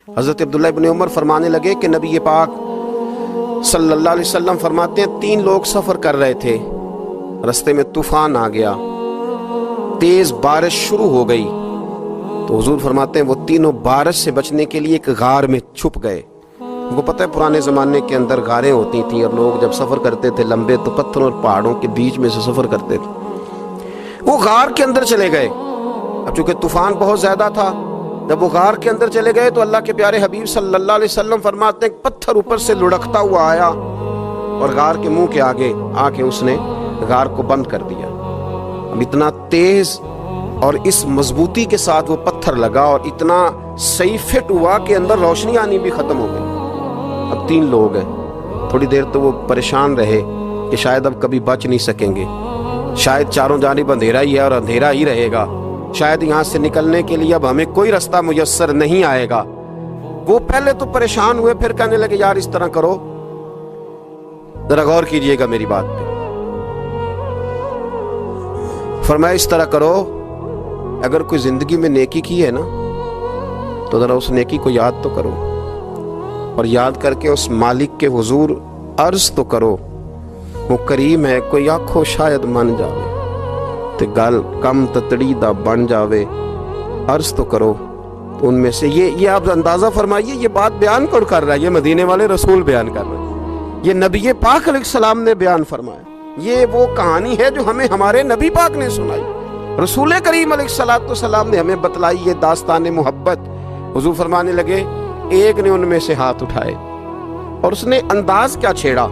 حضرت عبداللہ ابن عمر فرمانے لگے کہ نبی پاک صلی اللہ علیہ وسلم فرماتے ہیں 3 لوگ سفر کر رہے تھے، رستے میں طوفان آ گیا، تیز بارش شروع ہو گئی، تو حضور فرماتے ہیں وہ تینوں بارش سے بچنے کے لیے ایک غار میں چھپ گئے۔ ان کو پتہ ہے پرانے زمانے کے اندر غاریں ہوتی تھیں، اور لوگ جب سفر کرتے تھے لمبے تو پتھروں اور پہاڑوں کے بیچ میں سے سفر کرتے تھے۔ وہ غار کے اندر چلے گئے۔ اب چونکہ طوفان بہت زیادہ تھا، جب وہ غار کے اندر چلے گئے تو اللہ کے پیارے حبیب صلی اللہ علیہ وسلم فرماتے ہیں پتھر اوپر سے لڑکتا ہوا آیا اور غار کے منہ کے آگے آ کے اس نے غار کو بند کر دیا۔ اب اتنا تیز اور اس مضبوطی کے ساتھ وہ پتھر لگا اور اتنا صحیح فٹ ہوا کہ اندر روشنی آنی بھی ختم ہو گئی۔ اب 3 لوگ ہیں، تھوڑی دیر تو وہ پریشان رہے کہ شاید اب کبھی بچ نہیں سکیں گے، شاید چاروں جانب اندھیرا ہی ہے اور اندھیرا ہی رہے گا، شاید یہاں سے نکلنے کے لیے اب ہمیں کوئی رستہ میسر نہیں آئے گا۔ وہ پہلے تو پریشان ہوئے، پھر کہنے لگے یار اس طرح کرو، ذرا غور کیجئے گا میری بات پہ۔ فرمایا اس طرح کرو، اگر کوئی زندگی میں نیکی کی ہے نا تو ذرا اس نیکی کو یاد تو کرو، اور یاد کر کے اس مالک کے حضور عرض تو کرو، وہ کریم ہے، کوئی آنکھو شاید من جاوے تے گل کم تتڑی دا بن جاوے، عرض تو کرو۔ تو ان میں سے یہ آپ اندازہ فرمائیے، یہ بات بیان کون کر رہا ہے؟ یہ مدینے والے رسول بیان کر رہے ہیں، یہ نبی پاک علیہ السلام نے بیان فرمایا۔ یہ وہ کہانی ہے جو ہمیں ہمارے نبی پاک نے سنائی، رسول کریم علیہ السلام نے ہمیں بتلائی، یہ داستان محبت۔ حضور فرمانے لگے ایک نے ان میں سے ہاتھ اٹھائے اور اس نے انداز کیا چھیڑا،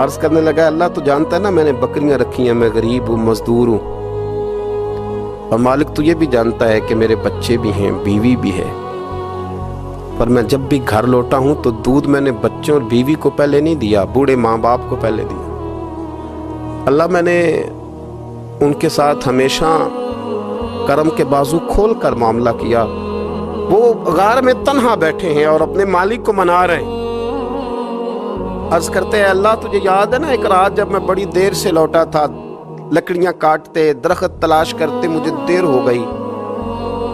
عرض کرنے لگا اللہ تو جانتا ہے نا میں نے بکریاں رکھی ہیں، میں غریب ہوں، مزدور ہوں، اور مالک تو یہ بھی جانتا ہے کہ میرے بچے بھی ہیں، بیوی بھی ہے، پر میں جب بھی گھر لوٹا ہوں تو دودھ میں نے بچوں اور بیوی کو پہلے نہیں دیا، بوڑھے ماں باپ کو پہلے دیا۔ اللہ میں نے ان کے ساتھ ہمیشہ کرم کے بازو کھول کر معاملہ کیا۔ وہ غار میں تنہا بیٹھے ہیں اور اپنے مالک کو منا رہے ہیں۔ عرض کرتے ہیں اللہ تجھے یاد ہے نا ایک رات جب میں بڑی دیر سے لوٹا تھا، لکڑیاں کاٹتے، درخت تلاش کرتے، مجھے دیر ہو گئی،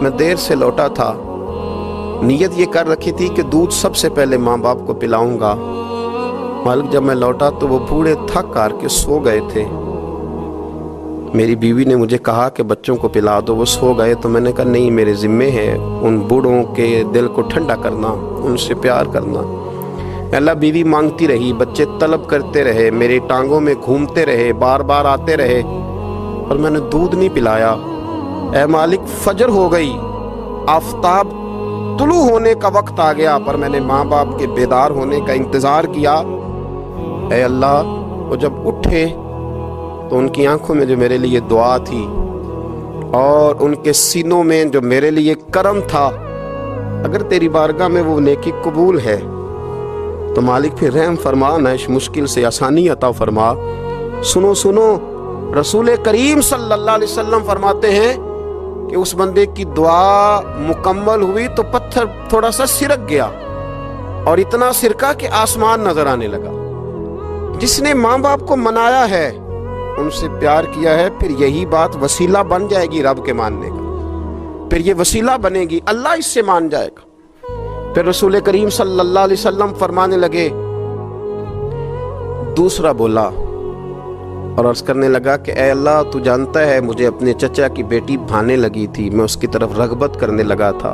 میں دیر سے لوٹا تھا، نیت یہ کر رکھی تھی کہ دودھ سب سے پہلے ماں باپ کو پلاؤں گا، مالک جب میں لوٹا تو وہ بوڑھے تھک کر کے سو گئے تھے، میری بیوی نے مجھے کہا کہ بچوں کو پلا دو، وہ سو گئے، تو میں نے کہا نہیں میرے ذمے ہے ان بوڑھوں کے دل کو ٹھنڈا کرنا، ان سے پیار کرنا۔ اللہ بیوی مانگتی رہی، بچے طلب کرتے رہے، میری ٹانگوں میں گھومتے رہے، بار بار آتے رہے، اور میں نے دودھ نہیں پلایا۔ اے مالک فجر ہو گئی، آفتاب طلوع ہونے کا وقت آ گیا، پر میں نے ماں باپ کے بیدار ہونے کا انتظار کیا۔ اے اللہ وہ جب اٹھے تو ان کی آنکھوں میں جو میرے لیے دعا تھی اور ان کے سینوں میں جو میرے لیے کرم تھا، اگر تیری بارگاہ میں وہ نیکی قبول ہے تو مالک پھر رحم فرما، نہ اس مشکل سے آسانی عطا فرما۔ سنو سنو، رسول کریم صلی اللہ علیہ وسلم فرماتے ہیں کہ اس بندے کی دعا مکمل ہوئی تو پتھر تھوڑا سا سرک گیا، اور اتنا سرکا کہ آسمان نظر آنے لگا۔ جس نے ماں باپ کو منایا ہے، ان سے پیار کیا ہے، پھر یہی بات وسیلہ بن جائے گی رب کے ماننے کا، پھر یہ وسیلہ بنے گی، اللہ اس سے مان جائے گا۔ پھر رسول کریم صلی اللہ علیہ وسلم فرمانے لگے، دوسرا بولا اور عرض کرنے لگا کہ اے اللہ تو جانتا ہے مجھے اپنے چچا کی بیٹی بھانے لگی تھی، میں اس کی طرف رغبت کرنے لگا تھا،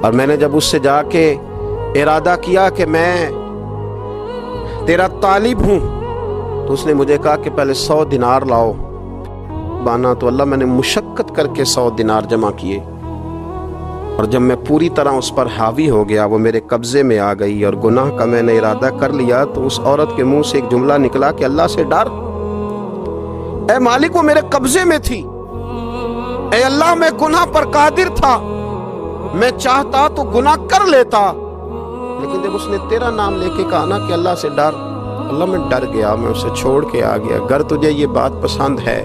اور میں نے جب اس سے جا کے ارادہ کیا کہ میں تیرا طالب ہوں، تو اس نے مجھے کہا کہ پہلے 100 دینار لاؤ بانا، تو اللہ میں نے مشقت کر کے 100 دینار جمع کیے، اور جب میں پوری طرح اس پر حاوی ہو گیا، وہ میرے قبضے میں آ گئی اور گناہ کا میں نے ارادہ کر لیا، تو اس عورت کے منہ سے ایک جملہ نکلا کہ اللہ سے ڈر۔ اے مالک وہ میرے قبضے میں تھی، اے اللہ میں گناہ پر قادر تھا، میں چاہتا تو گناہ کر لیتا، لیکن جب اس نے تیرا نام لے کے کہا نا کہ اللہ سے ڈر، اللہ میں ڈر گیا، میں اسے چھوڑ کے آ گیا۔ اگر تجھے یہ بات پسند ہے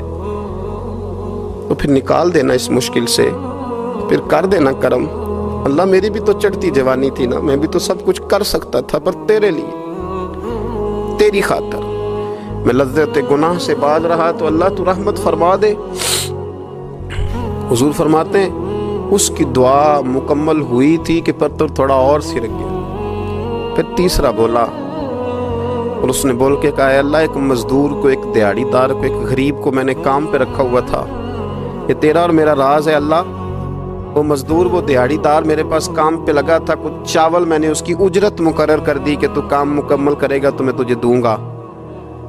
تو پھر نکال دینا اس مشکل سے، پھر کر دینا کرم۔ اللہ میری بھی تو چڑھتی جوانی تھی نا، میں بھی تو سب کچھ کر سکتا تھا، پر تیرے لیے، تیری خاطر میں لذت گناہ سے باز رہا، تو اللہ تو رحمت فرما دے۔ حضور فرماتے ہیں اس کی دعا مکمل ہوئی تھی کہ پتھر تھوڑا اور سرک گیا۔ پھر تیسرا بولا اور اس نے بول کے کہا اے اللہ ایک مزدور کو، ایک دیہڑی دار کو، ایک غریب کو میں نے کام پہ رکھا ہوا تھا، یہ تیرا اور میرا راز ہے اللہ۔ وہ مزدور، وہ دیہڑی دار میرے پاس کام پہ لگا تھا، کچھ چاول میں نے اس کی اجرت مقرر کر دی کہ تو کام مکمل کرے گا تو میں تجھے دوں گا۔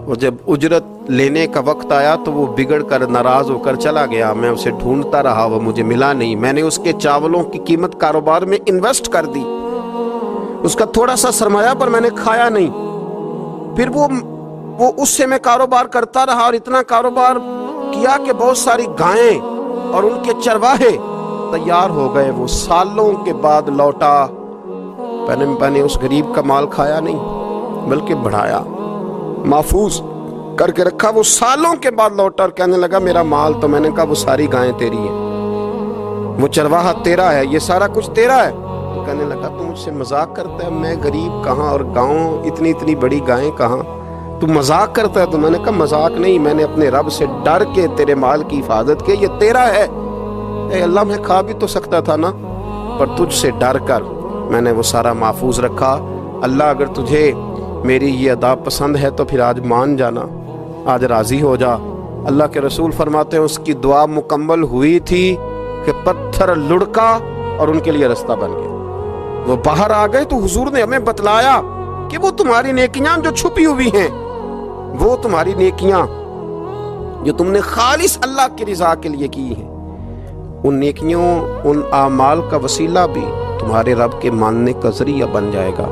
اور جب اجرت لینے کا وقت آیا تو وہ بگڑ کر ناراض ہو کر چلا گیا، میں اسے ڈھونڈتا رہا، وہ مجھے ملا نہیں۔ میں نے اس کے چاولوں کی قیمت کاروبار میں انویسٹ کر دی، اس کا تھوڑا سا سرمایہ پر میں نے کھایا نہیں۔ پھر وہ اس سے میں کاروبار کرتا رہا اور اتنا کاروبار کیا کہ بہت ساری گائیں اور ان کے چرواہے تیار ہو گئے۔ وہ سالوں کے بعد لوٹا، میں نے اس غریب کا مال کھایا نہیں بلکہ بڑھایا، محفوظ کر کے رکھا۔ وہ سالوں کے بعد لوٹا اور کہنے لگا میرا مال، تو میں نے کہا وہ ساری گائیں تیری ہیں، وہ چرواہا تیرا ہے، یہ سارا کچھ تیرا ہے۔ تو کہنے لگا تو مجھ سے مذاق کرتا ہے، میں غریب کہاں اور گاؤں اتنی بڑی گائیں کہاں، تو مذاق کرتا ہے۔ تو میں نے کہا مذاق نہیں، میں نے اپنے رب سے ڈر کے تیرے مال کی حفاظت کی، یہ تیرا ہے۔ اے اللہ میں کھا بھی تو سکتا تھا نا، پر تجھ سے ڈر کر میں نے وہ سارا محفوظ رکھا۔ اللہ اگر تجھے میری یہ ادا پسند ہے تو پھر آج مان جانا، آج راضی ہو جا۔ اللہ کے رسول فرماتے ہیں اس کی دعا مکمل ہوئی تھی کہ پتھر لڑکا اور ان کے لیے رستہ بن گیا۔ وہ باہر آ گئے تو حضور نے ہمیں بتلایا کہ وہ تمہاری نیکیاں جو چھپی ہوئی ہیں، وہ تمہاری نیکیاں جو تم نے خالص اللہ کی رضا کے لیے کی ہیں، ان نیکیوں، ان اعمال کا وسیلہ بھی تمہارے رب کے ماننے کا ذریعہ بن جائے گا۔